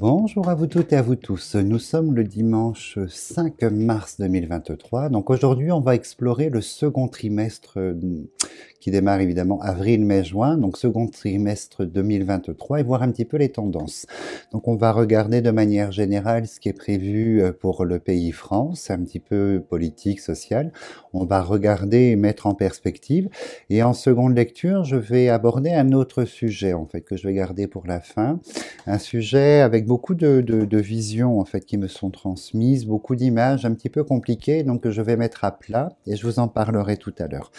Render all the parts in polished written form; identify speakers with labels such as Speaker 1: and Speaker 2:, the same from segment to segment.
Speaker 1: Bonjour à vous toutes et à vous tous. Nous sommes le dimanche 5 mars 2023. Donc aujourd'hui, on va explorer le second trimestre qui démarre évidemment avril, mai, juin. Donc second trimestre 2023 et voir un petit peu les tendances. Donc on va regarder de manière générale ce qui est prévu pour le pays France, un petit peu politique, social. On va regarder et mettre en perspective. Et en seconde lecture, je vais aborder un autre sujet en fait que je vais garder pour la fin. Un sujet avec beaucoup de visions en fait qui me sont transmises, beaucoup d'images un petit peu compliquées, donc que je vais mettre à plat et je vous en parlerai tout à l'heure.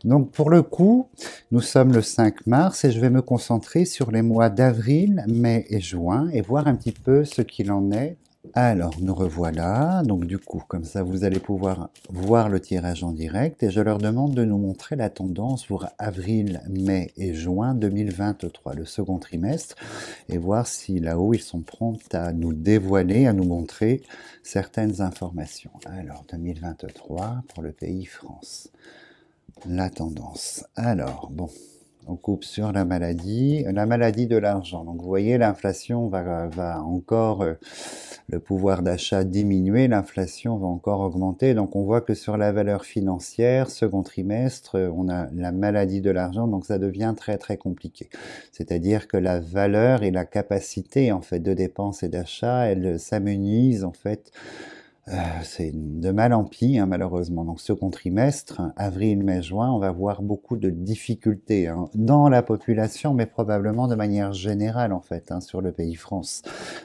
Speaker 1: Donc pour le coup, nous sommes le 5 mars et je vais me concentrer sur les mois d'avril, mai et juin et voir un petit peu ce qu'il en est. Alors, nous revoilà. Donc, du coup, comme ça, vous allez pouvoir voir le tirage en direct et je leur demande de nous montrer la tendance pour avril, mai et juin 2023, le second trimestre, et voir si là-haut, ils sont prompts à nous dévoiler, à nous montrer certaines informations. Alors, 2023 pour le pays France. La tendance. Alors, bon. On coupe sur la maladie de l'argent. Donc vous voyez, l'inflation va encore, le pouvoir d'achat diminuer, l'inflation va encore augmenter. Donc on voit que sur la valeur financière, second trimestre, on a la maladie de l'argent, donc ça devient très très compliqué. C'est-à-dire que la valeur et la capacité en fait de dépense et d'achat, elles s'amenuisent en fait. C'est de mal en pis, hein, malheureusement. Donc, second trimestre, avril, mai, juin, on va voir beaucoup de difficultés hein, dans la population, mais probablement de manière générale, en fait, hein, sur le pays France.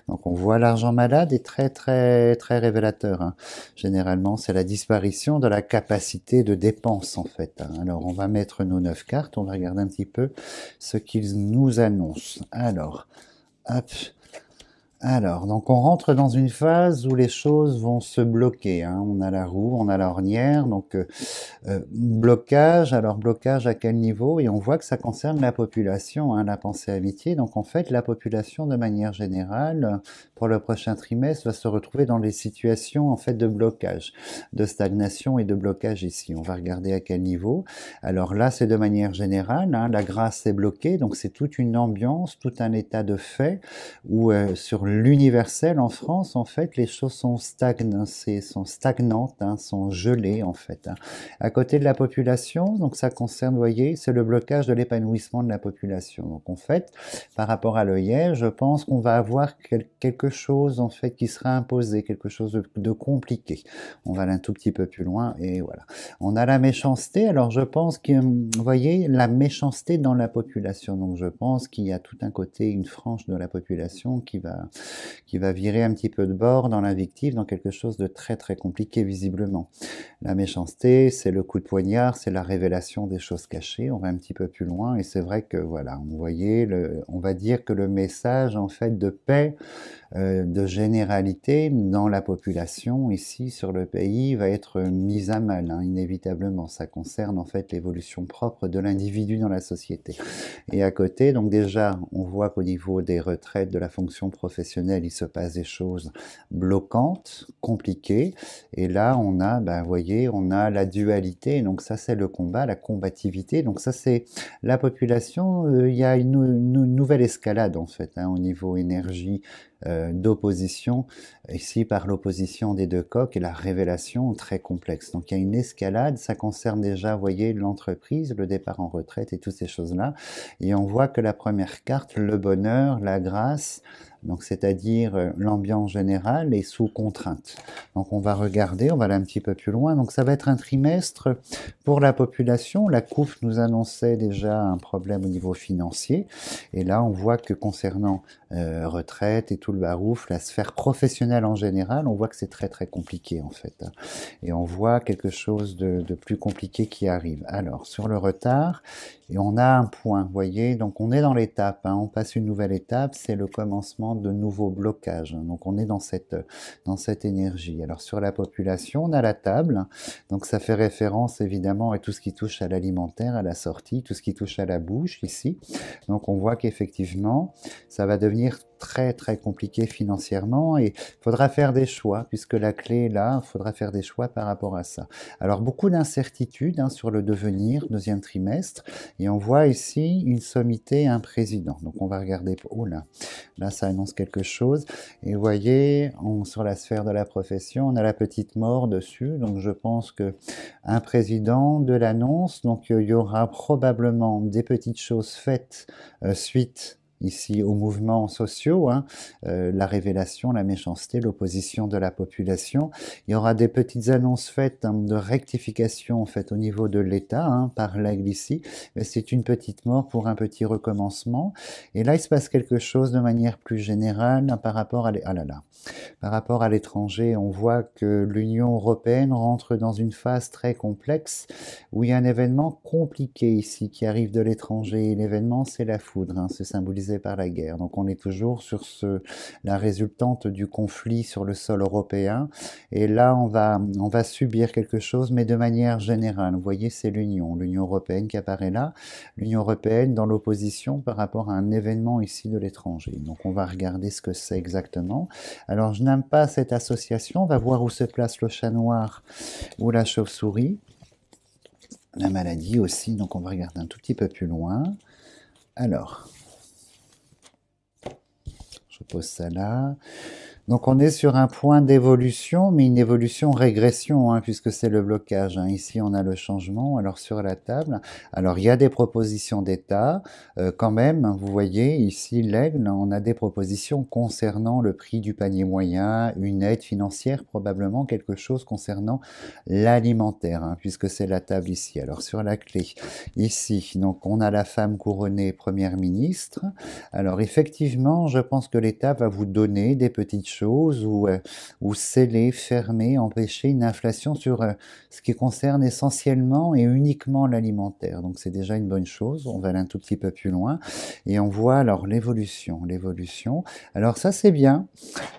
Speaker 1: Donc, on voit l'argent malade est très, très, très révélateur. Hein. Généralement, c'est la disparition de la capacité de dépense, en fait. Hein. Alors, on va mettre nos 9 cartes, on va regarder un petit peu ce qu'ils nous annoncent. Alors, hop. Alors, donc on rentre dans une phase où les choses vont se bloquer. Hein. On a la roue, on a l'ornière, donc blocage. Alors blocage à quel niveau? Et on voit que ça concerne la population, hein, la pensée amitié. Donc en fait, la population de manière générale, pour le prochain trimestre, va se retrouver dans des situations en fait de blocage, de stagnation et de blocage ici. On va regarder à quel niveau. Alors là, c'est de manière générale. Hein, la grâce est bloquée, donc c'est toute une ambiance, tout un état de fait où sur l'universel en France, en fait, les choses sont stagnantes, hein, sont gelées en fait. Hein. À côté de la population, donc ça concerne, vous voyez, c'est le blocage de l'épanouissement de la population. Donc en fait, par rapport à l'œillet, je pense qu'on va avoir quelque chose en fait qui sera imposé, quelque chose de compliqué. On va aller un tout petit peu plus loin et voilà. On a la méchanceté. Alors je pense que, vous voyez, la méchanceté dans la population. Donc je pense qu'il y a tout un côté, une frange de la population qui va virer un petit peu de bord dans l'invective, dans quelque chose de très très compliqué visiblement. La méchanceté, c'est le coup de poignard, c'est la révélation des choses cachées. On va un petit peu plus loin et c'est vrai que voilà, vous voyez, on va dire que le message en fait de paix, de généralité dans la population ici sur le pays va être mise à mal, hein, inévitablement. Ça concerne en fait l'évolution propre de l'individu dans la société. Et à côté, donc déjà, on voit qu'au niveau des retraites de la fonction professionnelle, il se passe des choses bloquantes, compliquées. Et là, on a, ben, vous voyez, on a la dualité. Donc ça, c'est le combat, la combativité. Donc ça, c'est la population. Il y a une nouvelle escalade en fait hein, au niveau énergie d'opposition, ici par l'opposition des deux coqs et la révélation très complexe. Donc il y a une escalade, ça concerne déjà, vous voyez, l'entreprise, le départ en retraite et toutes ces choses-là. Et on voit que la première carte, le bonheur, la grâce, donc c'est-à-dire l'ambiance générale est sous contrainte. Donc on va regarder, on va aller un petit peu plus loin. Donc ça va être un trimestre pour la population. La COUF nous annonçait déjà un problème au niveau financier. Et là on voit que concernant retraite et tout le barouf, la sphère professionnelle en général, on voit que c'est très très compliqué en fait. Hein. Et on voit quelque chose de plus compliqué qui arrive. Alors sur le retard, et on a un point, vous voyez, donc on est dans l'étape, hein, on passe une nouvelle étape, c'est le commencement de nouveaux blocages. Donc on est dans cette énergie. Alors sur la population, on a la table, donc ça fait référence évidemment à tout ce qui touche à l'alimentaire, à la sortie, tout ce qui touche à la bouche ici. Donc on voit qu'effectivement, ça va devenir très très compliqué financièrement et il faudra faire des choix, puisque la clé est là, il faudra faire des choix par rapport à ça. Alors beaucoup d'incertitudes hein, sur le devenir, deuxième trimestre, et on voit ici une sommité, un président. Donc on va regarder, oh là ça annonce quelque chose, et vous voyez, sur la sphère de la profession, on a la petite mort dessus, donc je pense que un président de l'annonce, donc il y aura probablement des petites choses faites suite ici aux mouvements sociaux, hein, la révélation, la méchanceté, l'opposition de la population. Il y aura des petites annonces faites hein, de rectification faites au niveau de l'État, hein, par l'aigle ici, mais c'est une petite mort pour un petit recommencement. Et là, il se passe quelque chose de manière plus générale hein, par rapport à ah là là, par rapport à l'étranger, on voit que l'Union européenne rentre dans une phase très complexe où il y a un événement compliqué ici qui arrive de l'étranger. L'événement, c'est la foudre, hein, c'est symbolisé par la guerre. Donc on est toujours sur la résultante du conflit sur le sol européen. Et là, on va subir quelque chose, mais de manière générale. Vous voyez, c'est l'Union européenne qui apparaît là. L'Union européenne dans l'opposition par rapport à un événement ici de l'étranger. Donc on va regarder ce que c'est exactement. Alors, je n'aime pas cette association. On va voir où se place le chat noir ou la chauve-souris. La maladie aussi, donc on va regarder un tout petit peu plus loin. Alors, je pose ça là. Donc on est sur un point d'évolution, mais une évolution-régression, hein, puisque c'est le blocage. Hein. Ici, on a le changement. Alors sur la table, alors il y a des propositions d'État. Quand même, hein, vous voyez, ici, l'aigle, on a des propositions concernant le prix du panier moyen, une aide financière, probablement quelque chose concernant l'alimentaire, hein, puisque c'est la table ici. Alors sur la clé, ici, donc on a la femme couronnée première ministre. Alors effectivement, je pense que l'État va vous donner des petites choses ou sceller, fermer, empêcher une inflation sur ce qui concerne essentiellement et uniquement l'alimentaire. Donc c'est déjà une bonne chose. On va aller un tout petit peu plus loin et on voit alors l'évolution. Alors ça c'est bien.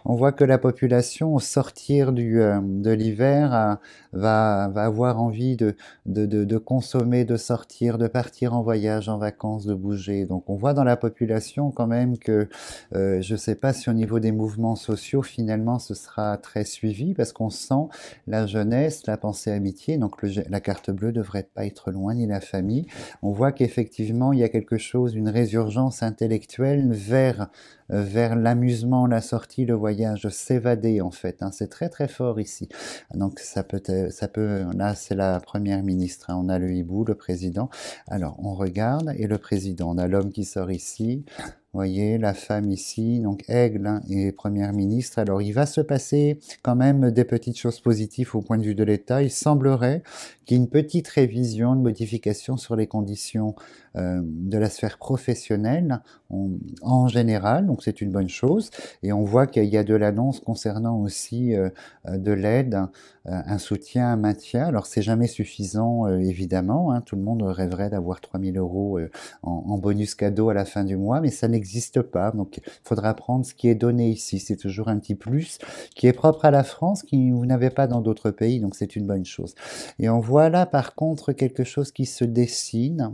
Speaker 1: On voit que la population au sortir de l'hiver va avoir envie de consommer, de sortir, de partir en voyage, en vacances, de bouger. Donc on voit dans la population quand même que je ne sais pas si au niveau des mouvements sociaux, finalement, ce sera très suivi parce qu'on sent la jeunesse, la pensée amitié. Donc la carte bleue devrait pas être loin, ni la famille. On voit qu'effectivement, il y a quelque chose, une résurgence intellectuelle vers l'amusement, la sortie, le voyage, s'évader en fait. Hein. C'est très très fort ici. Donc ça peut, là c'est la première ministre. Hein. On a le hibou, le président. Alors on regarde et le président. On a l'homme qui sort ici. Vous voyez, la femme ici, donc aigle hein, et première ministre. Alors, il va se passer quand même des petites choses positives au point de vue de l'État. Il semblerait qu'il y ait une petite révision, une modification sur les conditions de la sphère professionnelle en général. Donc, c'est une bonne chose. Et on voit qu'il y a de l'annonce concernant aussi de l'aide, un soutien, un maintien. Alors, c'est jamais suffisant, évidemment. Hein. Tout le monde rêverait d'avoir 3000 € en bonus cadeau à la fin du mois, mais ça n'existe pas. Donc, il faudra prendre ce qui est donné ici. C'est toujours un petit plus qui est propre à la France, qui vous n'avez pas dans d'autres pays. Donc, c'est une bonne chose. Et on voit là, par contre, quelque chose qui se dessine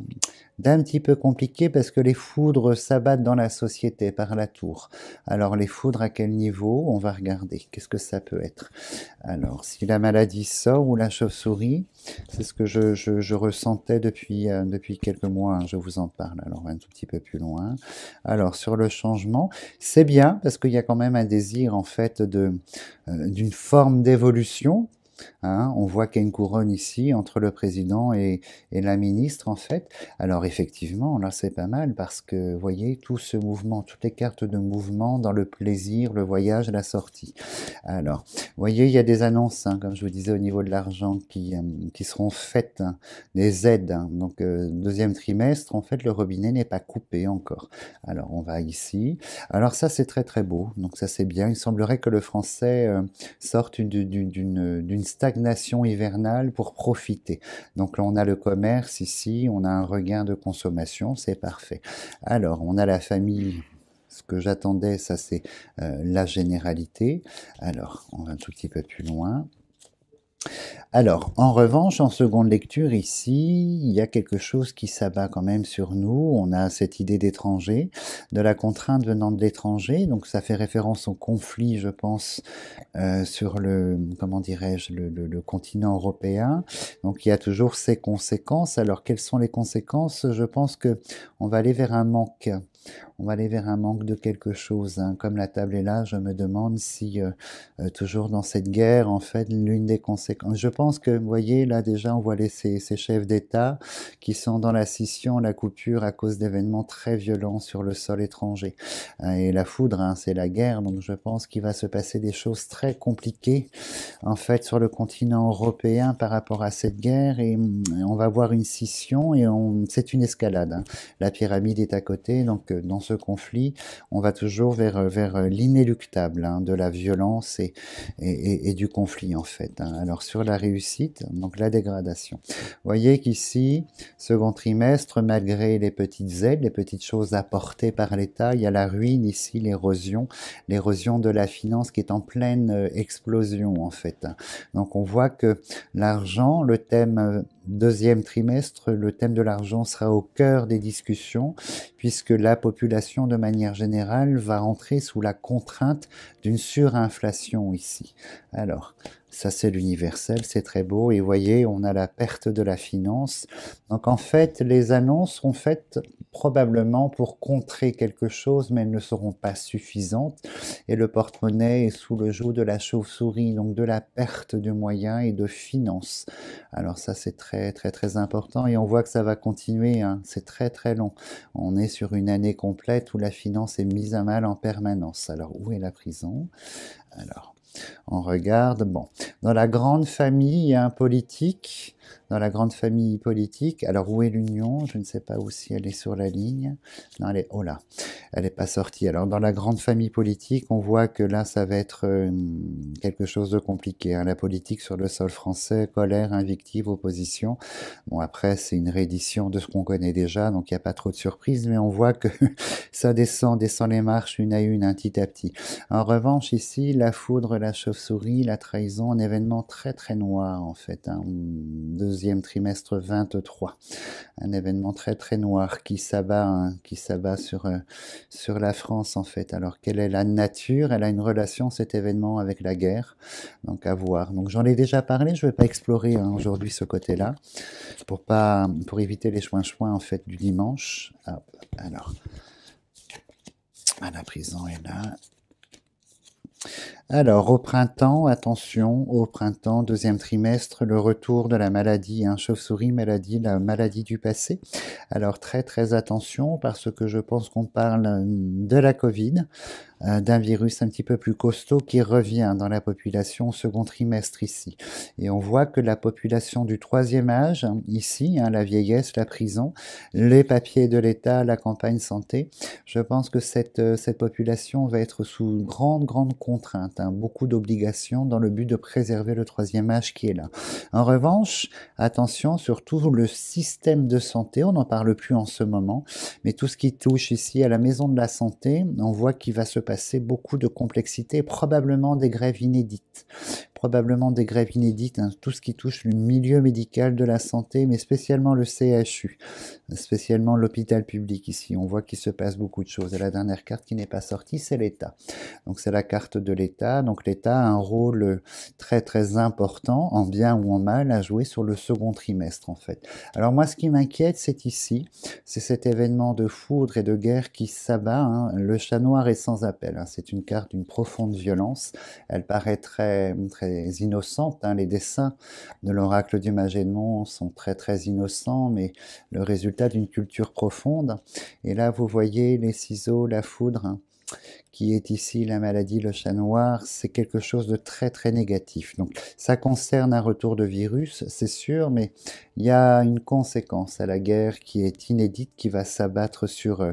Speaker 1: d'un petit peu compliqué parce que les foudres s'abattent dans la société par la tour. Alors, les foudres à quel niveau? On va regarder. Qu'est-ce que ça peut être? Alors, si la maladie sort ou la chauve-souris, c'est ce que je ressentais depuis quelques mois, hein, je vous en parle. Alors, on va un tout petit peu plus loin. Alors, sur le changement, c'est bien parce qu'il y a quand même un désir, en fait, d'une forme d'évolution. Hein, on voit qu'il y a une couronne ici entre le président et la ministre en fait. Alors effectivement, là c'est pas mal parce que vous voyez tout ce mouvement, toutes les cartes de mouvement dans le plaisir, le voyage, la sortie. Alors, vous voyez, il y a des annonces, hein, comme je vous disais au niveau de l'argent qui seront faites, hein, des aides. Hein. Donc deuxième trimestre, en fait, le robinet n'est pas coupé encore. Alors on va ici. Alors ça c'est très très beau. Donc ça c'est bien. Il semblerait que le français sorte d'une stagnation hivernale pour profiter. Donc là, on a le commerce ici, on a un regain de consommation, c'est parfait. Alors, on a la famille. Ce que j'attendais, ça c'est la généralité. Alors, on va un tout petit peu plus loin. Alors, en revanche, en seconde lecture, ici, il y a quelque chose qui s'abat quand même sur nous. On a cette idée d'étranger, de la contrainte venant de l'étranger. Donc, ça fait référence au conflit, je pense, sur le, comment dirais-je, le continent européen. Donc, il y a toujours ces conséquences. Alors, quelles sont les conséquences? Je pense que on va aller vers un manque. On va aller vers un manque de quelque chose, hein. Comme la table est là, je me demande si, toujours dans cette guerre, en fait, l'une des conséquences... Je pense que, vous voyez, là déjà, on voit ces chefs d'État qui sont dans la scission, la coupure à cause d'événements très violents sur le sol étranger. Et la foudre, hein, c'est la guerre, donc je pense qu'il va se passer des choses très compliquées, en fait, sur le continent européen par rapport à cette guerre, et on va voir une scission, et c'est une escalade, hein. La pyramide est à côté, donc dans ce conflit, on va toujours vers l'inéluctable, hein, de la violence et du conflit, en fait, hein. Alors sur la réussite, donc la dégradation. Vous voyez qu'ici, second trimestre, malgré les petites aides, les petites choses apportées par l'État, il y a la ruine ici, l'érosion de la finance qui est en pleine explosion, en fait. Donc on voit que l'argent, le thème deuxième trimestre, le thème de l'argent sera au cœur des discussions, puisque la population, de manière générale, va entrer sous la contrainte d'une surinflation ici. Alors, ça c'est l'universel, c'est très beau, et vous voyez, on a la perte de la finance. Donc en fait, les annonces seront faites probablement pour contrer quelque chose, mais elles ne seront pas suffisantes, et le porte-monnaie est sous le joug de la chauve-souris, donc de la perte de moyens et de finances. Alors ça c'est très très très important, et on voit que ça va continuer, hein. C'est très très long. On est sur une année complète où la finance est mise à mal en permanence. Alors où est la prison? Alors, on regarde, bon, dans la grande famille politique, dans la grande famille politique, alors où est l'union? Je ne sais pas où, si elle est sur la ligne. Non, elle est, oh là, elle n'est pas sortie. Alors dans la grande famille politique, on voit que là, ça va être quelque chose de compliqué, hein. La politique sur le sol français, colère, invective, opposition. Bon, après, c'est une réédition de ce qu'on connaît déjà, donc il n'y a pas trop de surprises, mais on voit que ça descend les marches une à une, hein, petit à petit. En revanche, ici, la foudre, la chauve-souris, la trahison, un événement très très noir, en fait, hein. Deuxième trimestre 23. Un événement très très noir qui s'abat, hein, sur la France, en fait. Alors, quelle est la nature? Elle a une relation, cet événement, avec la guerre, donc à voir. Donc, j'en ai déjà parlé, je ne vais pas explorer, hein, aujourd'hui ce côté-là, pour éviter les chouins-chouins, en fait, du dimanche. Hop, alors, la prison est là. Alors, au printemps, attention, au printemps, deuxième trimestre, le retour de la maladie, hein, chauve-souris, maladie, la maladie du passé. Alors, très très attention, parce que je pense qu'on parle de la Covid, d'un virus un petit peu plus costaud qui revient dans la population au second trimestre ici. Et on voit que la population du troisième âge, ici, hein, la vieillesse, la prison, les papiers de l'État, la campagne santé, je pense que cette population va être sous grande contrainte, hein, beaucoup d'obligations dans le but de préserver le troisième âge qui est là. En revanche, attention, surtout le système de santé, on n'en parle plus en ce moment, mais tout ce qui touche ici à la maison de la santé, on voit qu'il va se passer beaucoup de complexité, probablement des grèves inédites. Hein, tout ce qui touche le milieu médical de la santé, mais spécialement le CHU, spécialement l'hôpital public ici. On voit qu'il se passe beaucoup de choses. Et la dernière carte qui n'est pas sortie, c'est l'État. Donc c'est la carte de l'État. Donc l'État a un rôle très très important, en bien ou en mal, à jouer sur le second trimestre, en fait. Alors moi, ce qui m'inquiète, c'est ici, c'est cet événement de foudre et de guerre qui s'abat, hein. Le chat noir est sans appel, hein. C'est une carte d'une profonde violence. Elle paraît très très innocente, hein. Les dessins de l'oracle du Magédon sont très très innocents, mais le résultat d'une culture profonde. Et là, vous voyez les ciseaux, la foudre, hein, qui est ici la maladie, le chat noir, c'est quelque chose de très très négatif. Donc ça concerne un retour de virus, c'est sûr, mais il y a une conséquence à la guerre qui est inédite, qui va s'abattre sur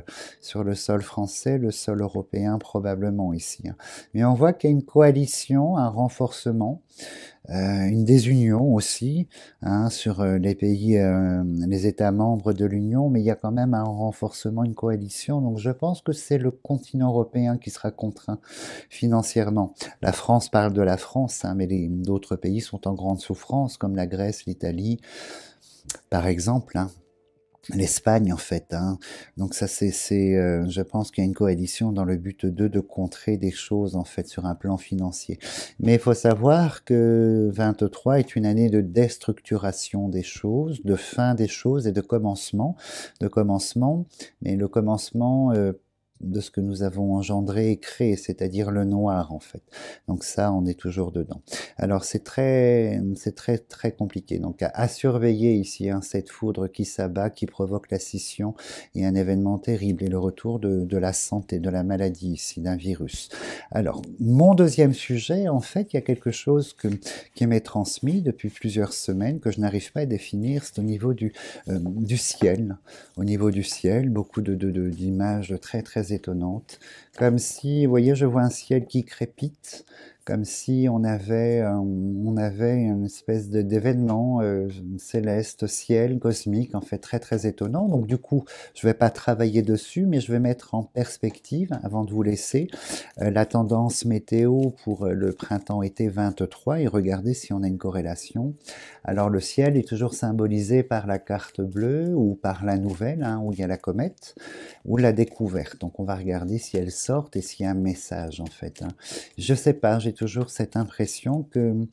Speaker 1: le sol français, le sol européen probablement ici, hein. Mais on voit qu'il y a une coalition, un renforcement une désunion aussi hein, sur les pays, les États membres de l'Union, mais il y a quand même un renforcement, une coalition. Donc je pense que c'est le continent européen qui sera contraint financièrement. La France parle de la France, hein, mais d'autres pays sont en grande souffrance, comme la Grèce, l'Italie, par exemple. Hein. L'Espagne en fait. Hein. Donc ça je pense qu'il y a une coalition dans le but de contrer des choses en fait sur un plan financier. Mais il faut savoir que 23 est une année de déstructuration des choses, de fin des choses et de commencement. Mais le commencement de ce que nous avons engendré et créé, c'est-à-dire le noir en fait. Donc ça, on est toujours dedans. Alors c'est très compliqué. Donc à surveiller ici hein, cette foudre qui s'abat, qui provoque la scission et un événement terrible et le retour de la santé, de la maladie ici, d'un virus. Alors mon deuxième sujet, en fait, il y a quelque chose qui m'est transmis depuis plusieurs semaines que je n'arrive pas à définir, c'est au niveau du ciel. Au niveau du ciel, beaucoup d'images très étonnantes, comme si, vous voyez, je vois un ciel qui crépite, comme si on avait une espèce d'événement céleste, ciel, cosmique, en fait très étonnant. Donc du coup, je ne vais pas travailler dessus, mais je vais mettre en perspective, avant de vous laisser, la tendance météo pour le printemps-été 23 et regarder si on a une corrélation. Alors le ciel est toujours symbolisé par la carte bleue ou par la nouvelle, hein, où il y a la comète, ou la découverte. Donc on va regarder si elles sortent et s'il y a un message en fait. Hein. Je sais pas, j'ai toujours cette impression que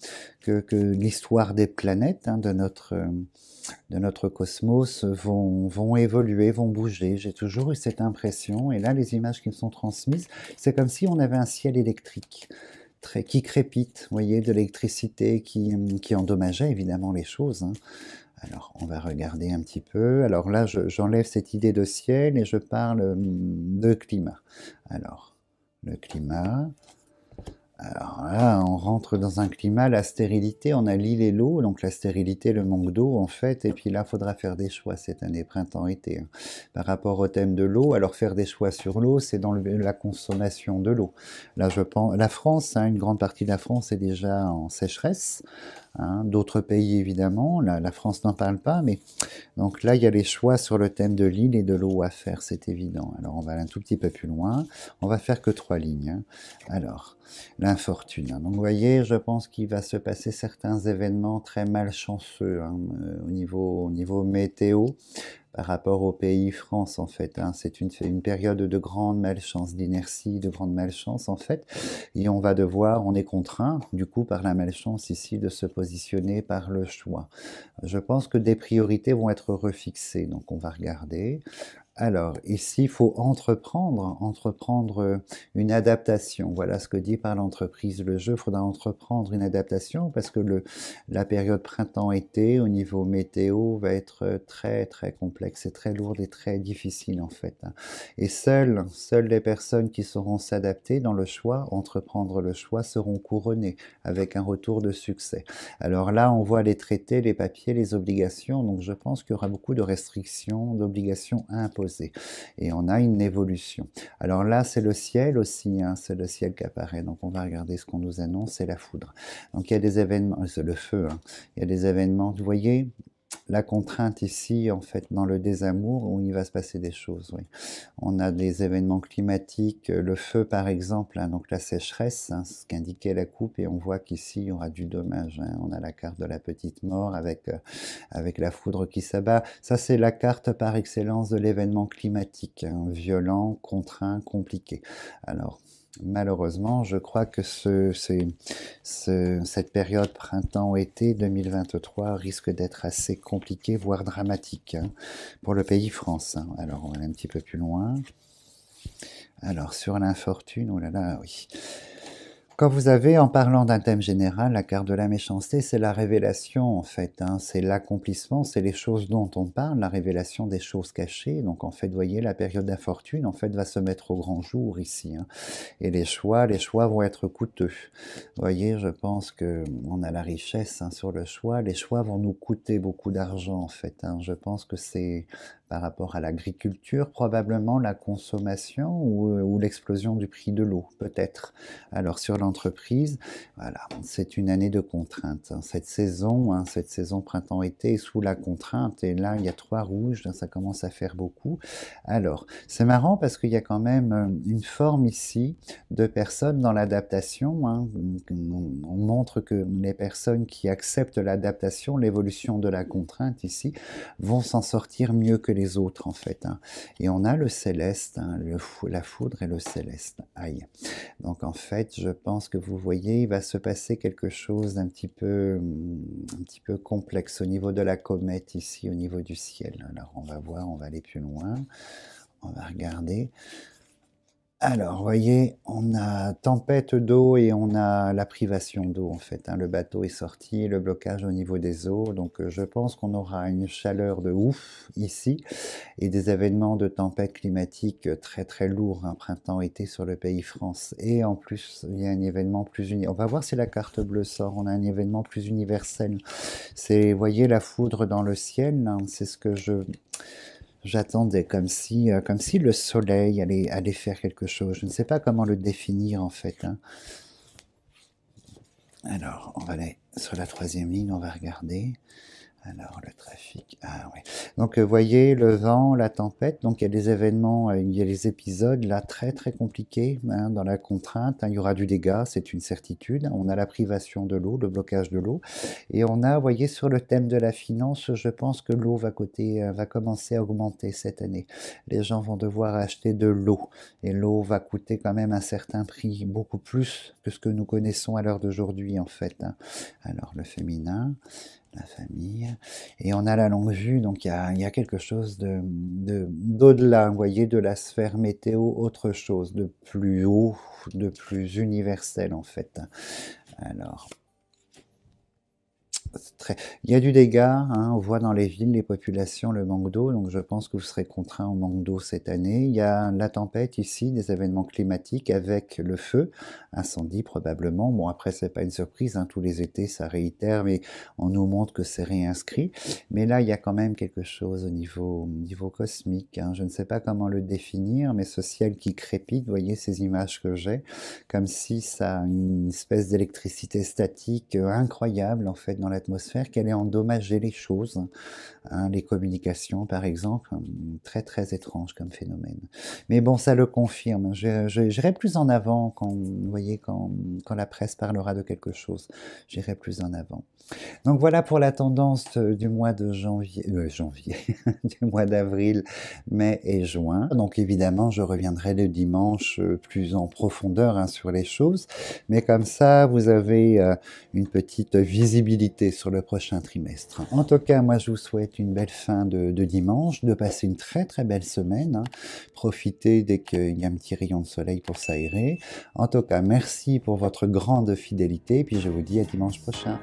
Speaker 1: l'histoire des planètes, hein, de notre cosmos vont évoluer, vont bouger. J'ai toujours eu cette impression. Et là, les images qui me sont transmises, c'est comme si on avait un ciel électrique. Qui crépite, vous voyez, de l'électricité qui endommageait évidemment les choses. Hein. Alors, on va regarder un petit peu. Alors là, j'enlève cette idée de ciel et je parle de climat. Alors, le climat. Alors là, on rentre dans un climat, la stérilité, on a l'île et l'eau, donc la stérilité, le manque d'eau en fait, et puis là, il faudra faire des choix cette année, printemps-été. Hein. Par rapport au thème de l'eau, alors faire des choix sur l'eau, c'est dans la consommation de l'eau. Là, je pense, la France, hein, une grande partie de la France est déjà en sécheresse, hein, d'autres pays évidemment, la France n'en parle pas, mais donc là, il y a les choix sur le thème de l'île et de l'eau à faire, c'est évident. Alors on va aller un tout petit peu plus loin, on va faire que 3 lignes. Hein. Alors, l'infortune. Hein. Donc vous voyez, je pense qu'il va se passer certains événements très malchanceux hein, au niveau météo par rapport au pays France en fait. Hein. C'est une période de grande malchance, d'inertie, de grande malchance en fait. Et on est contraint du coup par la malchance ici de se positionner par le choix. Je pense que des priorités vont être refixées. Donc on va regarder. Alors, ici, il faut entreprendre une adaptation. Voilà ce que dit par l'entreprise le jeu. Il faudra entreprendre une adaptation parce que la période printemps-été au niveau météo va être très complexe et très lourde et très difficile en fait. Hein. Et seules les personnes qui sauront s'adapter dans le choix, entreprendre le choix, seront couronnées avec un retour de succès. Alors là, on voit les traités, les papiers, les obligations. Donc je pense qu'il y aura beaucoup de restrictions, d'obligations à imposer. Et on a une évolution. Alors là, c'est le ciel aussi, hein, c'est le ciel qui apparaît. Donc on va regarder ce qu'on nous annonce, c'est la foudre. Donc il y a des événements, c'est le feu, hein. Il y a des événements, vous voyez, la contrainte ici, en fait, dans le désamour, où il va se passer des choses, oui. On a des événements climatiques, le feu par exemple, hein, donc la sécheresse, hein, ce qu'indiquait la coupe, et on voit qu'ici, il y aura du dommage. Hein. On a la carte de la petite mort avec la foudre qui s'abat. Ça, c'est la carte par excellence de l'événement climatique, hein, violent, contraint, compliqué. Alors, malheureusement, je crois que cette période printemps-été 2023 risque d'être assez compliquée, voire dramatique hein, pour le pays France. Hein. Alors, on va aller un petit peu plus loin. Alors, sur l'infortune, oh là là, oui. Quand vous avez, en parlant d'un thème général, la carte de la méchanceté, c'est la révélation en fait, hein, c'est l'accomplissement, c'est les choses dont on parle, la révélation des choses cachées. Donc en fait, vous voyez, la période d'infortune en fait va se mettre au grand jour ici. Hein. Et les choix vont être coûteux. Vous voyez, je pense que on a la richesse hein, sur le choix. Les choix vont nous coûter beaucoup d'argent en fait. Hein. Je pense que c'est par rapport à l'agriculture, probablement la consommation ou l'explosion du prix de l'eau, peut-être. Alors sur l'entreprise. Voilà, c'est une année de contrainte. Cette saison printemps-été est sous la contrainte. Et là, il y a 3 rouges, ça commence à faire beaucoup. Alors, c'est marrant parce qu'il y a quand même une forme ici de personnes dans l'adaptation. On montre que les personnes qui acceptent l'adaptation, l'évolution de la contrainte ici, vont s'en sortir mieux que les autres en fait. Et on a le céleste, la foudre et le céleste. Aïe. Donc en fait, je pense que vous voyez, il va se passer quelque chose d'un petit peu complexe au niveau de la comète ici, au niveau du ciel. Alors on va voir, on va aller plus loin. On va regarder. Alors, vous voyez, on a tempête d'eau et on a la privation d'eau, en fait. Le bateau est sorti, le blocage au niveau des eaux. Donc, je pense qu'on aura une chaleur de ouf ici et des événements de tempête climatique très, très lourds, printemps-été sur le pays France. Et en plus, il y a un événement plus universel. On va voir si la carte bleue sort. On a un événement plus universel. C'est, vous voyez, la foudre dans le ciel. C'est ce que j'attendais, comme si le soleil allait faire quelque chose. Je ne sais pas comment le définir en fait. Alors, on va aller sur la 3e ligne, on va regarder. Alors, le trafic, oui. Donc, vous voyez, le vent, la tempête, donc il y a des événements, il y a les épisodes, là, très très compliqués, dans la contrainte, il y aura du dégât, c'est une certitude, on a la privation de l'eau, le blocage de l'eau, et on a, vous voyez, sur le thème de la finance, je pense que l'eau va commencer à augmenter cette année. Les gens vont devoir acheter de l'eau, et l'eau va coûter quand même un certain prix, beaucoup plus que ce que nous connaissons à l'heure d'aujourd'hui, en fait. Alors, le féminin, la famille, et on a la longue vue, donc il y a quelque chose d'au-delà, vous voyez, de la sphère météo, autre chose, de plus haut, de plus universel en fait. Alors, il y a du dégât, on voit dans les villes, les populations, le manque d'eau, donc je pense que vous serez contraint au manque d'eau cette année. Il y a la tempête ici, des événements climatiques avec le feu, incendie probablement. Bon, après, c'est pas une surprise, tous les étés, ça réitère, mais on nous montre que c'est réinscrit. Mais là, il y a quand même quelque chose au niveau cosmique. Je ne sais pas comment le définir, mais ce ciel qui crépite, vous voyez ces images que j'ai, comme si ça a une espèce d'électricité statique incroyable, en fait, dans l'atmosphère, qu'elle ait endommagé les choses, les communications par exemple, très très étrange comme phénomène. Mais bon, ça le confirme, j'irai plus en avant quand, vous voyez, quand la presse parlera de quelque chose, j'irai plus en avant. Donc voilà pour la tendance du mois de janvier, du mois d'avril, mai et juin. Donc évidemment, je reviendrai le dimanche plus en profondeur sur les choses, mais comme ça, vous avez une petite visibilité sur le prochain trimestre. En tout cas, moi, je vous souhaite une belle fin de dimanche, de passer une très très belle semaine. Profitez dès qu'il y a un petit rayon de soleil pour s'aérer. En tout cas, merci pour votre grande fidélité, puis je vous dis à dimanche prochain.